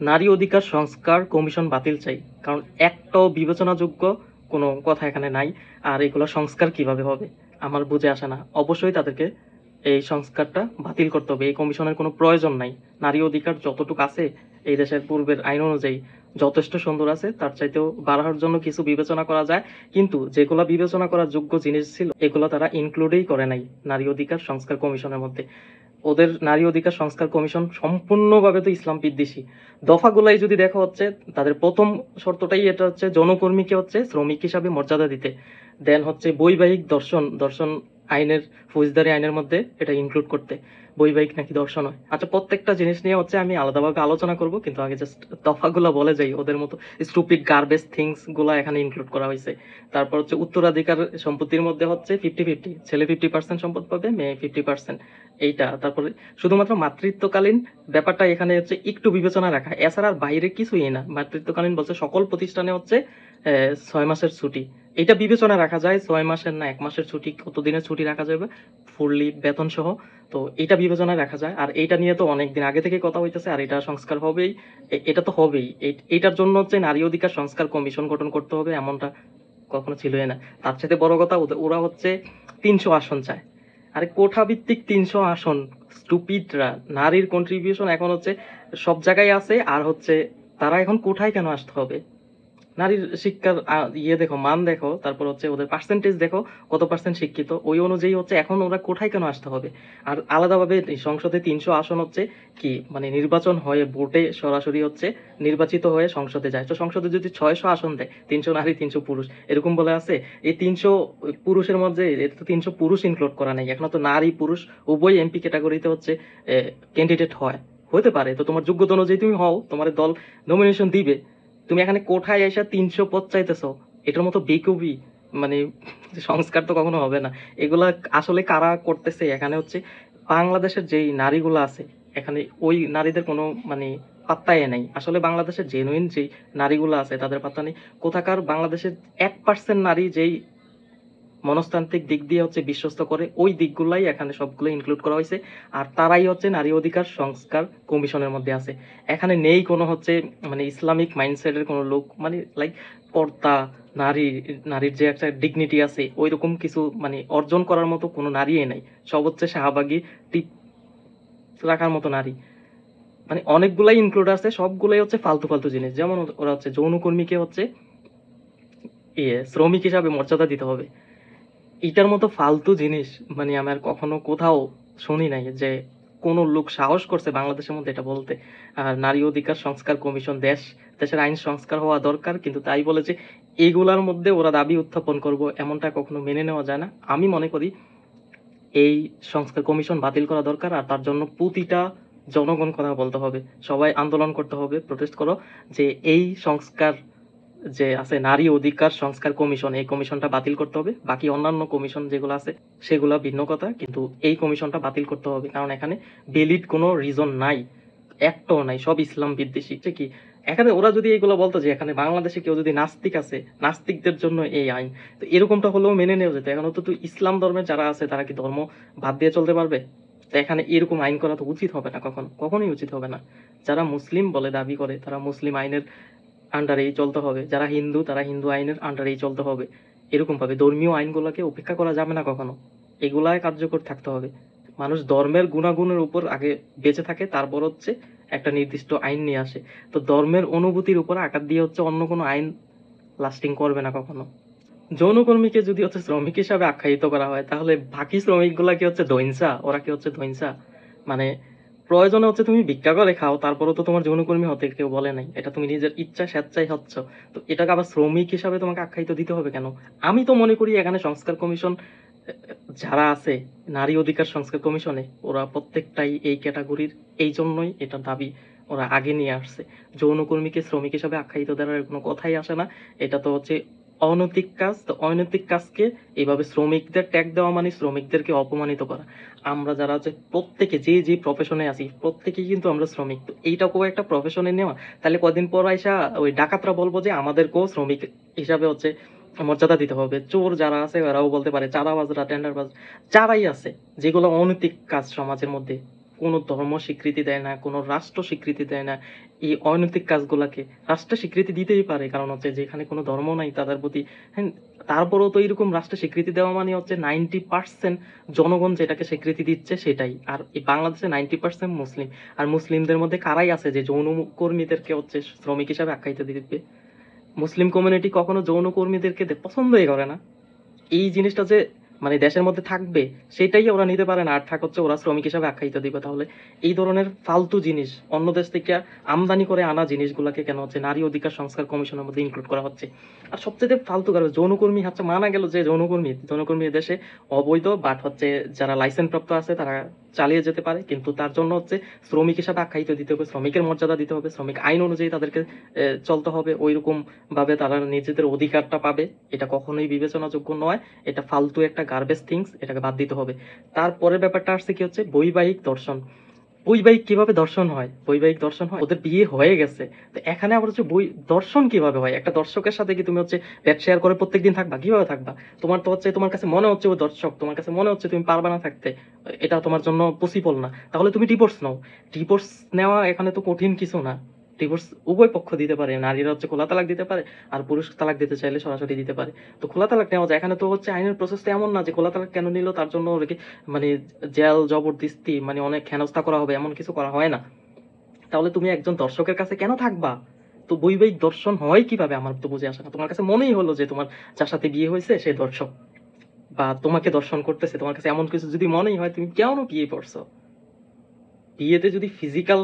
নারী অধিকার সংস্কার কমিশন বাতিল চাই, কারণ একটাও বিবেচনাযোগ্য কোনো কথা এখানে নাই। আর এগুলো সংস্কার কিভাবে হবে আমার বুঝে আসে না। অবশ্যই তাদেরকে এই সংস্কারটা বাতিল করতে হবে, এই কমিশনের কোনো প্রয়োজন নাই। নারী অধিকার যতটুকু আছে এই দেশের পূর্বের আইন অনুযায়ী যথেষ্ট সুন্দর আছে, তার চাইতেও বাড়ানোর জন্য কিছু বিবেচনা করা যায়। কিন্তু যেগুলো বিবেচনা করার যোগ্য জিনিস ছিল এগুলো তারা ইনক্লুডেই করে নাই নারী অধিকার সংস্কার কমিশনের মধ্যে। ওদের নারী অধিকার সংস্কার কমিশন সম্পূর্ণভাবে তো ইসলাম বিদ্বেষী। দফাগুলাই যদি দেখা হচ্ছে, তাদের প্রথম শর্তটাই এটা হচ্ছে যৌনকর্মীকে হচ্ছে শ্রমিক হিসাবে মর্যাদা দিতে। দেন হচ্ছে বৈবাহিক দর্শন দর্শন আইনের, ফৌজদারি আইনের মধ্যে এটা ইনক্লুড করতে। বৈবাহিক নাকি দর্শন হয়, আচ্ছা প্রত্যেকটা জিনিস নিয়ে হচ্ছে আমি আলাদাভাবে আলোচনা করব, কিন্তু আগে জাস্ট দফাগুলা বলে যাই। ওদের মতো স্টুপিড গার্বেজ থিংস গুলা এখানে ইনক্লুড করা হয়েছে। তারপর হচ্ছে উত্তরাধিকার সম্পত্তির মধ্যে হচ্ছে 50-50, ছেলে 50% সম্পদ পাবে, মেয়ে 50%। এইটা তারপরে শুধুমাত্র মাতৃত্বকালীন ব্যাপারটা এখানে হচ্ছে একটু বিবেচনা রাখা, এছাড়া আর বাইরে কিছুই না। মাতৃত্বকালীন বলছে সকল প্রতিষ্ঠানে হচ্ছে 6 মাসের ছুটি, এটা বিবেচনা রাখা যায়। 6 মাসের না 1 মাসের ছুটি, কতদিনের ছুটি রাখা যাবে ফুললি বেতন সহ, তো এটা বিবেচনায় রাখা যায়। আর এইটা নিয়ে তো অনেকদিন আগে থেকে কথা হইতেছে, আর এটা সংস্কার হবেই। এটা তো হবেই। এটার জন্য হচ্ছে নারী অধিকার সংস্কার কমিশন গঠন করতে হবে, এমনটা কখনো ছিলই না। তার সাথে বড় কথা ওরা হচ্ছে 300 আসন চায়। আরে কোঠা ভিত্তিক 300 আসন, স্টুপিডরা। নারীর কন্ট্রিবিউশন এখন হচ্ছে সব জায়গায় আছে, আর হচ্ছে তারা এখন কোঠায় কেন আসতে হবে? নারীর শিক্ষার দেখো, মান দেখো, তারপর হচ্ছে ওদের পার্সেন্টেজ দেখো, কত পার্সেন্ট শিক্ষিত, ওই অনুযায়ী হচ্ছে এখন ওরা কোঠায় কেন আসতে হবে? আর আলাদাভাবে সংসদে 300 আসন হচ্ছে কি মানে নির্বাচন হয়ে ভোটে সরাসরি হচ্ছে নির্বাচিত হয়ে সংসদে যায়। তো সংসদে যদি 600 আসন দেয়, 300 নারী 300 পুরুষ এরকম বলে আছে, এই 300 পুরুষের মধ্যে এটা তো 300 পুরুষ ইনক্লুড করা নাই এখনো। তো নারী পুরুষ উভয় এমপি ক্যাটাগরিতে হচ্ছে ক্যান্ডিডেট হয়, হতে পারে। তো তোমার যোগ্যতা অনুযায়ী তুমি হও, তোমার দল নমিনেশন দিবে। তুমি এখানে কোঠায় এসে 300 পদ চাইতেছো, এটার মতো বেকুবি মানে সংস্কার তো কখনো হবে না। এগুলা আসলে কারা করতেছে এখানে হচ্ছে বাংলাদেশের যেই নারীগুলো আছে এখানে, ওই নারীদের কোনো মানে পাত্তাই নাই। আসলে বাংলাদেশের জেনুইন যেই নারীগুলো আছে তাদের পাত্তা নেই। কোথাকার বাংলাদেশের 1% নারী যেই মনস্তান্ত্রিক দিক দিয়ে হচ্ছে বিশ্বস্ত করে, ওই দিকগুলাই এখানে সবগুলো ইনক্লুড করা হয়েছে। আর তারাই হচ্ছে নারী অধিকার সংস্কার কমিশনের মধ্যে আছে। এখানে নেই কোনো হচ্ছে মানে ইসলামিক মাইন্ডসেটের কোনো লোক, মানে লাইক পর্দা, নারী, নারীর যে একটা ডিগনিটি আছে ওই রকম কিছু মানে অর্জন করার মতো কোনো নারীই নাই। সব হচ্ছে শাহবাগী টিপ রাখার মতো নারী। মানে অনেকগুলাই ইনক্লুড আছে, সবগুলাই হচ্ছে ফালতু ফালতু জিনিস। যেমন ওরা হচ্ছে যৌনকর্মীকে হচ্ছে শ্রমিক হিসাবে মর্যাদা দিতে হবে, এটার মতো ফালতু জিনিস মানে আমার কখনো কোথাও শুনি নাই যে কোনো লোক সাহস করছে বাংলাদেশের মধ্যে এটা বলতে। আর নারী অধিকার সংস্কার কমিশন, দেশের আইন সংস্কার হওয়া দরকার, কিন্তু তাই বলে যে এইগুলার মধ্যে ওরা দাবি উত্থাপন করব এমনটা কখনো মেনে নেওয়া যায় না। আমি মনে করি এই সংস্কার কমিশন বাতিল করা দরকার, আর তার জন্য প্রতিটা জনগণ কথা বলতে হবে, সবাই আন্দোলন করতে হবে, প্রোটেস্ট করো যে এই সংস্কার যে আছে নারী অধিকার সংস্কার কমিশন, এই কমিশনটা বাতিল করতে হবে। বাকি অন্যান্য কমিশন যেগুলো আছে সেগুলা ভিন্ন কথা, কিন্তু এই কমিশনটা বাতিল করতে হবে, কারণ এখানে ভ্যালিড কোনো রিজন নাই, একটাও নাই, সব ইসলাম বিদ্বেষী। যে কি এখানে ওরা যদি এইগুলো বলতো যে এখানে বাংলাদেশে কেউ যদি নাস্তিক আছে, নাস্তিকদের জন্য এই আইন, তো এরকমটা হলেও মেনে নেওয়া যেত। এখন তো ইসলাম ধর্মের যারা আছে তারা কি ধর্ম বাদ দিয়ে চলতে পারবে? তো এখানে এরকম আইন করা তো উচিত হবে না, কখনোই উচিত হবে না। যারা মুসলিম বলে দাবি করে তারা মুসলিম আইনের আন্ডারেই চলতে হবে, যারা হিন্দু তারা হিন্দু আইনের আন্ডারেই চলতে হবে। এরকম ভাবে ধর্মীয় আইনগুলোকে উপেক্ষা করা যাবে না কখনো, এগুলাই কার্যকর থাকতে হবে। মানুষ ধর্মের গুণাগুণের উপর আগে বেঁচে থাকে, তারপর হচ্ছে একটা নির্দিষ্ট আইন নিয়ে আসে। তো ধর্মের অনুভূতির উপর আঘাত দিয়ে হচ্ছে অন্য কোনো আইন লাস্টিং করবে না কখনো। যৌনকর্মীকে যদি হচ্ছে শ্রমিক হিসাবে আখ্যায়িত করা হয়, তাহলে বাকি শ্রমিক গুলা কি হচ্ছে ধৈঞ্চা? ওরা কি হচ্ছে ধৈঞ্চা? মানে প্রয়োজনে হচ্ছে তুমি ভিক্ষা করে খাও, তারপরেও তো তোমার যৌনকর্মী হতে কেউ বলে নাই, এটা তুমি নিজের ইচ্ছা স্বেচ্ছায় হচ্ছ। তো এটাকে আবার শ্রমিক হিসাবে তোমাকে আখ্যায়িত দিতে হবে কেন? আমি তো মনে করি এখানে সংস্কার কমিশন যারা আছে, নারী অধিকার সংস্কার কমিশনে, ওরা প্রত্যেকটাই এই ক্যাটাগরির, এই জন্যই এটা দাবি ওরা আগে নিয়ে আসছে। যৌনকর্মীকে শ্রমিক হিসাবে আখ্যায়িত দেওয়ার কোনো কথাই আসে না। এটা তো হচ্ছে অনৈতিক কাজ। তো অনৈতিক কাজকে এইভাবে শ্রমিকদের ট্যাগ দেওয়া মানে শ্রমিকদেরকে অপমানিত করা। আমরা যারা হচ্ছে প্রত্যেকে যে যে প্রফেশনে আছি প্রত্যেকেই কিন্তু আমরা শ্রমিক, তো এইটাকেও একটা প্রফেশনে নেওয়া। তাহলে কদিন পর আইসা ওই ডাকাতরা বলবো যে আমাদেরকেও শ্রমিক হিসাবে হচ্ছে মর্যাদা দিতে হবে। চোর যারা আছে ওরাও বলতে পারে, চাঁদাবাজরা, টেন্ডারবাজ যারাই আছে, যেগুলো অনৈতিক কাজ সমাজের মধ্যে, কোনো ধর্ম স্বীকৃতি দেয় না, কোনো রাষ্ট্র স্বীকৃতি দেয় না। এই অনৈতিক কাজগুলাকে রাষ্ট্র স্বীকৃতি দিতেই পারে, কারণ হচ্ছে যেখানে কোনো ধর্ম নাই তাদের প্রতি, হ্যাঁ, তারপরেও তো এরকম রাষ্ট্র স্বীকৃতি দেওয়া মানে হচ্ছে 90% জনগণ যেটাকে স্বীকৃতি দিচ্ছে সেটাই। আর এই বাংলাদেশে 90% মুসলিম, আর মুসলিমদের মধ্যে কারাই আছে যে যৌন কর্মীদেরকে হচ্ছে শ্রমিক হিসাবে আখ্যায়িত দিবে? মুসলিম কমিউনিটি কখনো যৌন কর্মীদেরকে পছন্দই করে না। এই জিনিসটা যে মানে দেশের মধ্যে থাকবে সেটাই ওরা নিতে পারে না, আর হচ্ছে ওরা শ্রমিক হিসাবে আখ্যায়িত দিবে। তাহলে এই ধরনের ফালতু জিনিস অন্য দেশ থেকে আমদানি করে আনা জিনিসগুলোকে কেন হচ্ছে নারী অধিকার সংস্কার কমিশনের মধ্যে ইনক্লুড করা হচ্ছে? আর সবচেয়ে ফালতু কারণ যৌনকর্মী হচ্ছে মানা গেল যে যৌনকর্মী দেশে অবৈধ, বাট হচ্ছে যারা লাইসেন্স প্রাপ্ত আছে তারা চালিয়ে যেতে পারে, কিন্তু তার জন্য হচ্ছে শ্রমিক হিসাবে আখ্যায়িত দিতে হবে, শ্রমিকের মর্যাদা দিতে হবে, শ্রমিক আইন অনুযায়ী তাদেরকে চলতে হবে, ওইরকম ভাবে তারা নিজেদের অধিকারটা পাবে। এটা কখনোই বিবেচনাযোগ্য নয়, এটা ফালতু একটা গার্বেজ থিংস, এটাকে বাদ দিতে হবে। তারপরের ব্যাপারটা আসছে কি হচ্ছে বৈবাহিক দর্শন। বৈবাহিক কিভাবে দর্শন হয়? বৈবাহিক দর্শন হয়, ওদের বিয়ে হয়ে গেছে, তো এখানে আবার হচ্ছে দর্শন কিভাবে হয়? একটা দর্শকের সাথে কি তুমি হচ্ছে বেড শেয়ার করে প্রত্যেকদিন থাকবা? কিভাবে থাকবা? তোমার তো হচ্ছে তোমার কাছে মনে হচ্ছে ও দর্শক, তোমার কাছে মনে হচ্ছে তুমি পারবা না থাকতে, এটা তোমার জন্য পসিবল না, তাহলে তুমি ডিভোর্স নাও। ডিভোর্স নেওয়া এখানে তো কঠিন কিছু না। ডিভোর্স উভয় পক্ষ দিতে পারে, নারীরা হচ্ছে খোলা তালাক দিতে পারে, আর পুরুষ তালাক দিতে চাইলে সরাসরি দিতে পারে। তো খোলা তালাক নেওয়া যায়, এখানে তো হচ্ছে আইনের প্রসেস তো এমন না যে খোলা তালাক কেন নিল তার জন্য ওকে মানে জেল জবরদস্তি মানে অনেক হেনস্থা করা হবে, এমন কিছু করা হয় না। তাহলে তুমি একজন দর্শকের কাছে কেন থাকবা? তো বৈবাহিক দর্শন হয় কিভাবে আমার তো বুঝে আসে না। তোমার কাছে মনেই হলো যে তোমার যার সাথে বিয়ে হয়েছে সে দর্শক, বা তোমাকে দর্শন করতেছে, তোমার কাছে এমন কিছু যদি মনেই হয়, তুমি কেন বিয়ে করছো? বিয়েতে যদি ফিজিক্যাল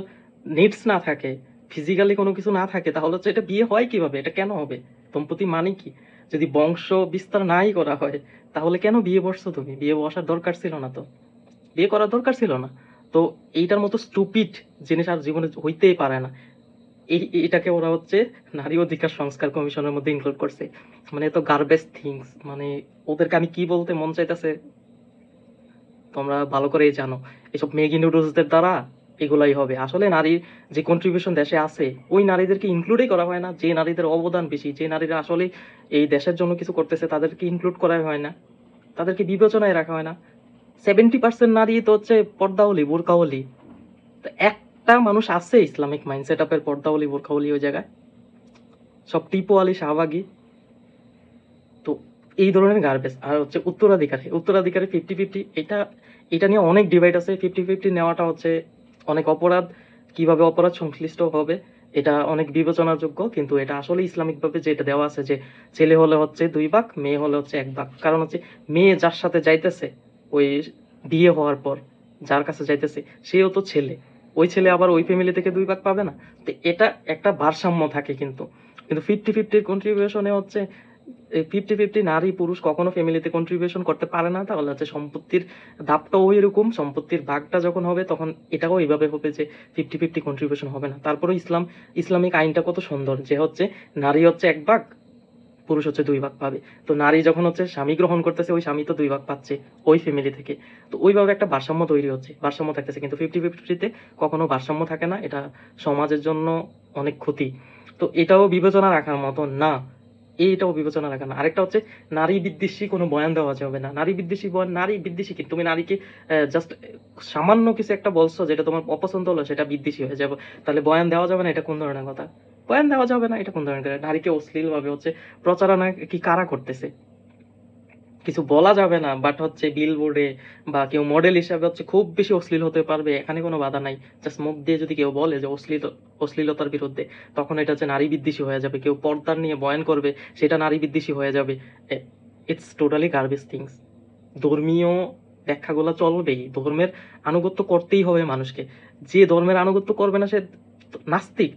নিডস না থাকে, ফিজিক্যালি কোনো কিছু না থাকে, তাহলে হচ্ছে এটা বিয়ে হয় কিভাবে? এটা কেন হবে? দম্পতি মানে কি? যদি বংশ বিস্তার নাই করা হয়, তাহলে কেন বিয়ে বসছো তুমি? বিয়ে বসার দরকার ছিল না তো, বিয়ে করার দরকার ছিল না। তো এইটার মতো স্টুপিড জিনিস আর জীবনে হইতেই পারে না। এটাকে ওরা হচ্ছে নারী অধিকার সংস্কার কমিশনের মধ্যে ইনক্লুড করছে। মানে এত গার্বেজ থিংস, মানে ওদেরকে আমি কি বলতে মন চাইতেছে তোমরা ভালো করেই জানো। এসব ম্যাগি নুডলসদের দ্বারা এগুলাই হবে। আসলে নারীর যে কন্ট্রিবিউশন দেশে আছে, ওই নারীদেরকে ইনক্লুডই করা হয় না। যে নারীদের অবদান বেশি, যে নারীরা আসলে এই দেশের জন্য কিছু করতেছে, তাদেরকে ইনক্লুড করা হয় না, তাদেরকে বিবেচনায় রাখা হয় না। 70% নারী তো হচ্ছে পর্দাওয়ালি, বোরকাওয়ালি। তো একটা মানুষ আছে ইসলামিক মাইন্ড সেট আপের পর্দাওয়ালি বোরকাওয়ালি ওই জায়গায়? সব টিপোয়ালি শাহবাগী। তো এই ধরনের গার্বেজ। আর হচ্ছে উত্তরাধিকারে 50-50, এটা এটা নিয়ে অনেক ডিভাইড আছে। 50-50 নেওয়াটা হচ্ছে অনেক অপরাধ। কিভাবে অপরাধ সংশ্লিষ্ট হবে এটা অনেক বিবেচনার যোগ্য, কিন্তু এটা আসলে ইসলামিক ভাবে যেটা দেওয়া আছে যে ছেলে হলে হচ্ছে 2 ভাগ, মেয়ে হলে হচ্ছে 1 ভাগ। কারণ হচ্ছে মেয়ে যার সাথে যাইতেছে ওই বিয়ে হওয়ার পর, যার কাছে যাইতেছে সেও তো ছেলে, ওই ছেলে আবার ওই ফ্যামিলি থেকে 2 ভাগ পাবে না? তো এটা একটা ভারসাম্য থাকে। কিন্তু কিন্তু 50-50 কন্ট্রিবিউশনে হচ্ছে 50-50 নারী পুরুষ কখনো ফ্যামিলিতে কন্ট্রিবিউশন করতে পারে না। তাহলে হচ্ছে সম্পত্তির দাপটাও এরকম, সম্পত্তির ভাগটা যখন হবে তখন এটাও এইভাবে হবে যে 50-50 কন্ট্রিবিউশন হবে না। তারপরে ইসলামিক আইনটা কত সুন্দর যে হচ্ছে নারী হচ্ছে 1 ভাগ, পুরুষ হচ্ছে 2 ভাগ পাবে। তো নারী যখন হচ্ছে স্বামী গ্রহণ করতেছে, ওই স্বামী তো 2 ভাগ পাচ্ছে ওই ফ্যামিলি থেকে। তো ওইভাবে একটা ভারসাম্য তৈরি হচ্ছে, ভারসাম্য থাকতেছে। কিন্তু 50-50-তে কখনো ভারসাম্য থাকে না, এটা সমাজের জন্য অনেক ক্ষতি। তো এটাও বিবেচনা রাখার মতো না, এইটাও বিবেচনা রাখা না। আরেকটা হচ্ছে নারী বিদ্বেষী কোনো বয়ান দেওয়া যাবে না। নারী বিদ্বেষী বয়ান, নারী বিদ্বেষী কি? তুমি নারীকে জাস্ট সামান্য কিছু একটা বলছো যেটা তোমার অপছন্দ হলো, সেটা বিদ্বেষী হয়ে যাবে, তাহলে বয়ান দেওয়া যাবে না? এটা কোন ধরনের কথা? বয়ান দেওয়া যাবে না, এটা কোন ধরনের কথা? নারীকে অশ্লীল ভাবে হচ্ছে প্রচারণা কি কারা করতেছে? কিছু বলা যাবে না, বাট হচ্ছে বিলবোর্ডে বা কেউ মডেল হিসাবে হচ্ছে খুব বেশি অশ্লীল হতে পারবে, এখানে কোনো বাধা নাই। জাস্ট মুখ দিয়ে যদি কেউ বলে যে অশ্লীলতার বিরুদ্ধে, তখন এটা হচ্ছে নারী বিদ্বেষী হয়ে যাবে। কেউ পর্দার নিয়ে বয়ান করবে, সেটা নারী বিদ্বেষী হয়ে যাবে। It's totally garbage things. ধর্মীয় ব্যাখ্যাগুলো চলবেই, ধর্মের আনুগত্য করতেই হবে মানুষকে। যে ধর্মের আনুগত্য করবে না সে নাস্তিক।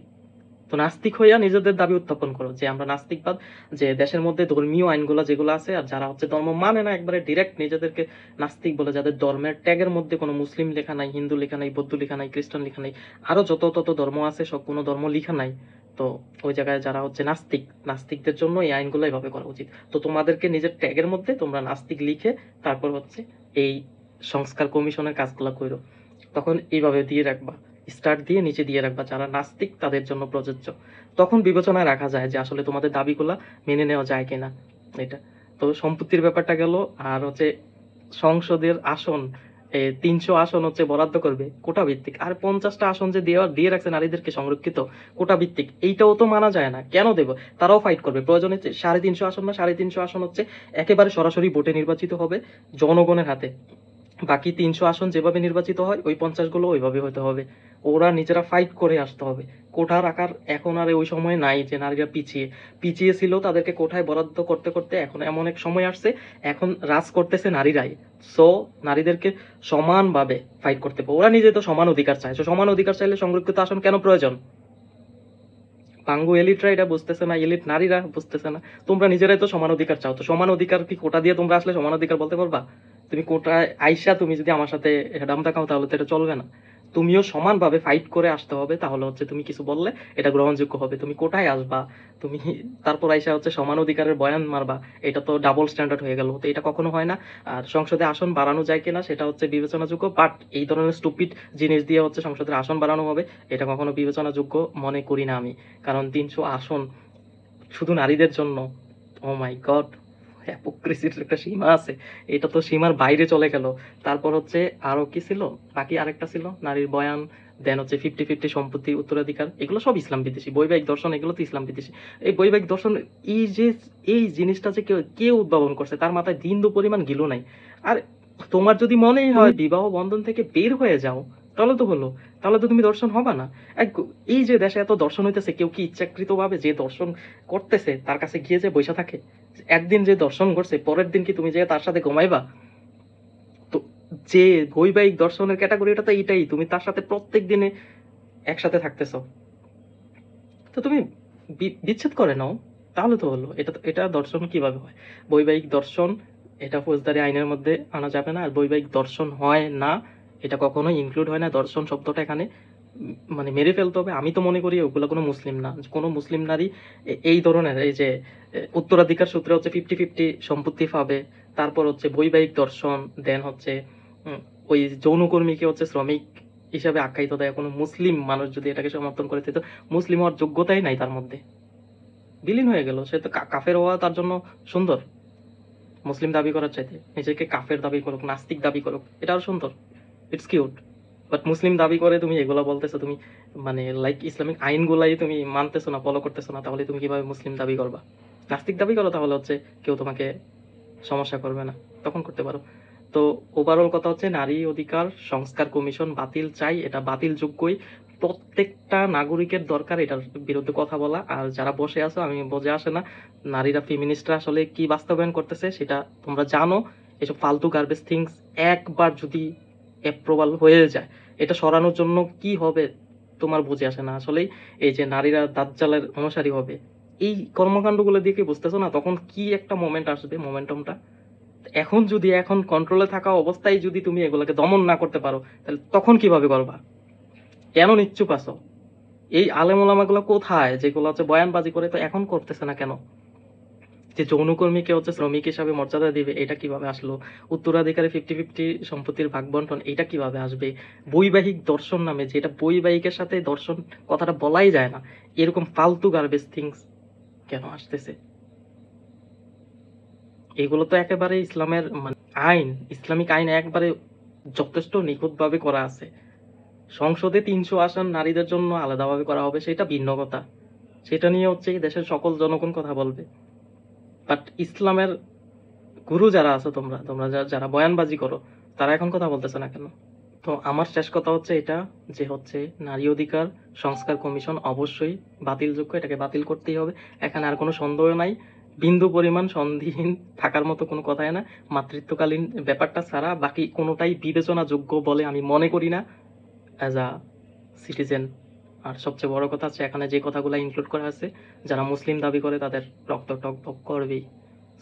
তো নাস্তিক হইয়া নিজেদের দাবি উত্থাপন করো যে আমরা নাস্তিকবাদ, যে দেশের মধ্যে ধর্মীয় আইনগুলো যেগুলো আছে, আর যারা হচ্ছে ধর্ম মানে না একবারে ডিরেক্ট নিজেদেরকে নাস্তিক বলে, যাদের ধর্মের ট্যাগের মধ্যে কোনো মুসলিম লেখা নাই, হিন্দু লেখা নাই, বৌদ্ধ লেখা নাই, খ্রিস্টান লেখা নাই, আরো যত তত ধর্ম আছে সব কোনো ধর্ম লেখা নাই। তো ওই জায়গায় যারা হচ্ছে নাস্তিক, নাস্তিকদের জন্য এই আইনগুলো এভাবে করা উচিত। তো তোমাদেরকে নিজের ট্যাগের মধ্যে তোমরা নাস্তিক লিখে তারপর হচ্ছে এই সংস্কার কমিশনের কাজগুলো করো, তখন এইভাবে দিয়ে রাখবা, স্টার্ট দিয়ে নিচে দিয়ে রাখবা যারা নাস্তিক তাদের জন্য প্রযোজ্য। তখন বিবেচনায় রাখা যায় যে আসলে তোমাদের দাবিগুলা মেনে নেওয়া যায় কিনা। এটা তো সম্পত্তির ব্যাপারটা গেল। আর হচ্ছে সংসদের আসন, 300 আসন হচ্ছে বরাদ্দ করবে কোটা ভিত্তিক, আর 50টা আসন যে দিয়ে রাখছে নারীদেরকে সংরক্ষিত কোটা ভিত্তিক, এইটাও তো মানা যায় না। কেন দেব? তারাও ফাইট করবে। প্রয়োজনে 350 আসন না 350 আসন হচ্ছে একেবারে সরাসরি ভোটে নির্বাচিত হবে জনগণের হাতে। বাকি 300 আসন যেভাবে নির্বাচিত হয় ওই 50 গুলো ওইভাবে হতে হবে। ওরা নিজেরা ফাইট করে আসতে হবে। কোঠা রাখার এখন আর ওই সময় নাই যে নারীরা পিছিয়ে ছিল, তাদেরকে কোঠায় বরাদ্দ করতে করতে এখন এমন এক সময় আসছে, এখন রাজ করতেছে নারীরাই। সো নারীদেরকে সমানভাবে ফাইট করতে হবে। ওরা নিজে তো সমান অধিকার চায়, সমান অধিকার চাইলে সংরক্ষিত আসন কেন প্রয়োজন? পাঙ্গু এলিটরা এটা বুঝতেছে না, এলিট নারীরা বুঝতেছে না। তোমরা নিজেরাই তো সমান অধিকার চাও, তো সমান অধিকার কি কোটা দিয়ে তোমরা আসলে সমান অধিকার বলতে পারবা? তুমি কোটায় আইসা তুমি যদি আমার সাথে হেডাম দেখাও তাহলে তো এটা চলবে না। তুমিও সমানভাবে ফাইট করে আসতে হবে, তাহলে হচ্ছে তুমি কিছু বললে এটা গ্রহণযোগ্য হবে। তুমি কোটায় আসবা, তুমি তারপর আইসা হচ্ছে সমান অধিকারের বয়ান মারবা, এটা তো ডাবল স্ট্যান্ডার্ড হয়ে গেল, তো এটা কখনো হয় না। আর সংসদে আসন বাড়ানো যায় কিনা সেটা হচ্ছে বিবেচনাযোগ্য, বাট এই ধরনের স্টুপিড জিনিস দিয়ে হচ্ছে সংসদের আসন বাড়ানো হবে, এটা কখনো বিবেচনাযোগ্য মনে করি না আমি। কারণ 300 আসন শুধু নারীদের জন্য, ও মাই গড, হিপোক্রিসির একটা সীমা আছে, এটা তো সীমার বাইরে চলে গেল। তারপর হচ্ছে আরো কি ছিল, বাকি আরেকটা ছিল নারীর বয়ান, দেন হচ্ছে 50-50 সম্পত্তি উত্তরাধিকার, এগুলো সব ইসলাম বিদ্বেষী। বৈবাহিক দর্শন এগুলো তো ইসলাম বিদ্বেষী। এই বৈবাহিক দর্শন, এই যে এই জিনিসটা যে কে উদ্ভাবন করছে, তার মাথায় বিন্দু পরিমাণ গিলো নাই। আর তোমার যদি মনেই হয় বিবাহ বন্ধন থেকে বের হয়ে যাও, তাহলে তো হলো, তাহলে তো তুমি দর্শন হবা না। এই যে দেশে এত দর্শন হইতেছে, কেউ কি ইচ্ছাকৃত ভাবে যে দর্শন করতেছে তার কাছে গিয়ে যে বৈশা থাকে? একদিন যে দর্শন করছে পরের দিন কি তুমি যে তার সাথে ঘুমাইবা? তো যে বৈবাহিক দর্শনের ক্যাটাগরিটা তো এইটাই, তুমি তার সাথে প্রত্যেক দিনে একসাথে থাকতেছো, তো তুমি বিচ্ছেদ করে নাও, তাহলে তো হলো। এটা দর্শন কিভাবে হয়? বৈবাহিক দর্শন এটা ফৌজদারি আইনের মধ্যে আনা যাবে না, আর বৈবাহিক দর্শন হয় না এটা কখনো ইনক্লুড হয় না। দর্শন শব্দটা এখানে মানে মেরে ফেলতে হবে। আমি তো মনে করি ওগুলো কোনো মুসলিম না, কোনো মুসলিম নারী এই ধরনের এই যে উত্তরাধিকার সূত্রে হচ্ছে 50-50 সম্পত্তি পাবে, তারপর হচ্ছে বৈবাহিক দর্শন, দেন হচ্ছে ওই যৌনকর্মীকে হচ্ছে শ্রমিক হিসাবে আখ্যায়িত দেয়, কোনো মুসলিম মানুষ যদি এটাকে সমর্থন করে, তো মুসলিম হওয়ার যোগ্যতাই নাই তার মধ্যে, বিলীন হয়ে গেল। সে তো কাফের হওয়া তার জন্য সুন্দর, মুসলিম দাবি করার চাইতে নিজেকে কাফের দাবি করুক, নাস্তিক দাবি করুক, এটা আরো সুন্দর, ইটস কিউট। বাট মুসলিম দাবি করে তুমি এগুলা বলতেছো, তুমি মানে লাইক ইসলামিক আইনগুলাই তুমি মানতেছো না, ফলো করতেছো না, তাহলে তুমি কিভাবে মুসলিম দাবি করবা? নাস্তিক দাবি করো, তাহলে হচ্ছে কেউ তোমাকে সমস্যা করবে না, তখন করতে পারো। তো ওভারঅল কথা হচ্ছে নারী অধিকার সংস্কার কমিশন বাতিল চাই, এটা বাতিল যোগ্যই। প্রত্যেকটা নাগরিকের দরকার এটার বিরুদ্ধে কথা বলা। আর যারা বসে আছো, আমি বোঝে আসে না নারীরা ফেমিনিস্টরা আসলে কি বাস্তবায়ন করতেছে, সেটা তোমরা জানো। এসব ফালতু গার্বেজ থিংস একবার যদি অ্যাপ্রুভাল হয়ে যায়, এটা সরানোর জন্য কি হবে তোমার বুঝে আসে না আসলেই। এই যে নারীরা দাজ্জালের অনুসারী হবে, এই কর্মকাণ্ডগুলো দিয়ে কি বুঝতেছো না তখন কি একটা মোমেন্ট আসবে, মোমেন্টামটা এখন কন্ট্রোলে থাকা অবস্থায় যদি তুমি এগুলোকে দমন না করতে পারো, তাহলে তখন কিভাবে করবা? কেন নিচ্ছুক আছো? এই আলেম ওলামাগুলো কোথায় যেগুলো হচ্ছে বয়ানবাজি করে, তো এখন করতেছে না কেন? যে যৌনকর্মীকে হচ্ছে শ্রমিক হিসাবে মর্যাদা দিবে, এটা কিভাবে আসলো? উত্তরাধিকারে 50-50 সম্পত্তির ভাগ বন্টন, এটা কিভাবে আসবে? বৈবাহিক দর্শন নামে, যেটা বৈবাহিকের সাথে দর্শন কথাটা বলাই যায় না, এরকম ফালতু গার্বেজ থিংস কেন আসতেছে? এগুলো তো একেবারে ইসলামের মানে আইন, ইসলামিক আইন একবারে যথেষ্ট নিখুঁতভাবে করা আছে। সংসদে 300 আসন নারীদের জন্য আলাদাভাবে করা হবে, সেটা ভিন্ন কথা, সেটা নিয়ে হচ্ছে দেশের সকল জনগণ কথা বলবে। বাট ইসলামের গুরু যারা আছো, তোমরা তোমরা যারা বয়ানবাজি করো, তারা এখন কথা বলতেছে না কেন? তো আমার শেষ কথা হচ্ছে এটা, যে হচ্ছে নারী অধিকার সংস্কার কমিশন অবশ্যই বাতিলযোগ্য, এটাকে বাতিল করতেই হবে। এখানে আর কোনো সন্দেহ নাই, বিন্দু পরিমাণ সন্দেহহীন থাকার মতো কোনো কথাই না। মাতৃত্বকালীন ব্যাপারটা ছাড়া বাকি কোনোটাই বিবেচনাযোগ্য বলে আমি মনে করি না অ্যাজ আ সিটিজেন। আর সবচেয়ে বড় কথা হচ্ছে এখানে যে কথাগুলো ইনক্লুড করা আছে, যারা মুসলিম দাবি করে তাদের রক্ত টক করবেই।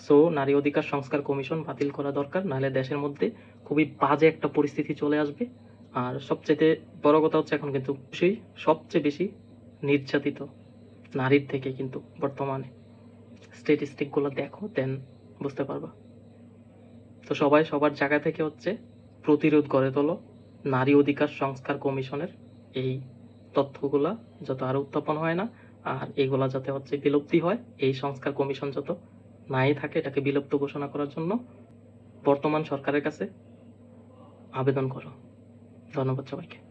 সো নারী অধিকার সংস্কার কমিশন বাতিল করা দরকার, নাহলে দেশের মধ্যে খুবই বাজে একটা পরিস্থিতি চলে আসবে। আর সবচেয়ে বড় কথা হচ্ছে এখন কিন্তু সবচেয়ে বেশি নির্যাতিত নারীর থেকে কিন্তু বর্তমানে, স্ট্যাটিস্টিক গুলো দেখো দেন বুঝতে পারবা। তো সবাই সবার জায়গা থেকে হচ্ছে প্রতিরোধ গড়ে তোলো নারী অধিকার সংস্কার কমিশনের এই তথ্যগুলা যত আরো উত্থাপন হয় না, আর এইগুলা যাতে হচ্ছে বিলুপ্তি হয়, এই সংস্কার কমিশন যত নাই থাকে, এটাকে বিলুপ্ত ঘোষণা করার জন্য বর্তমান সরকারের কাছে আবেদন করো। ধন্যবাদ সবাইকে।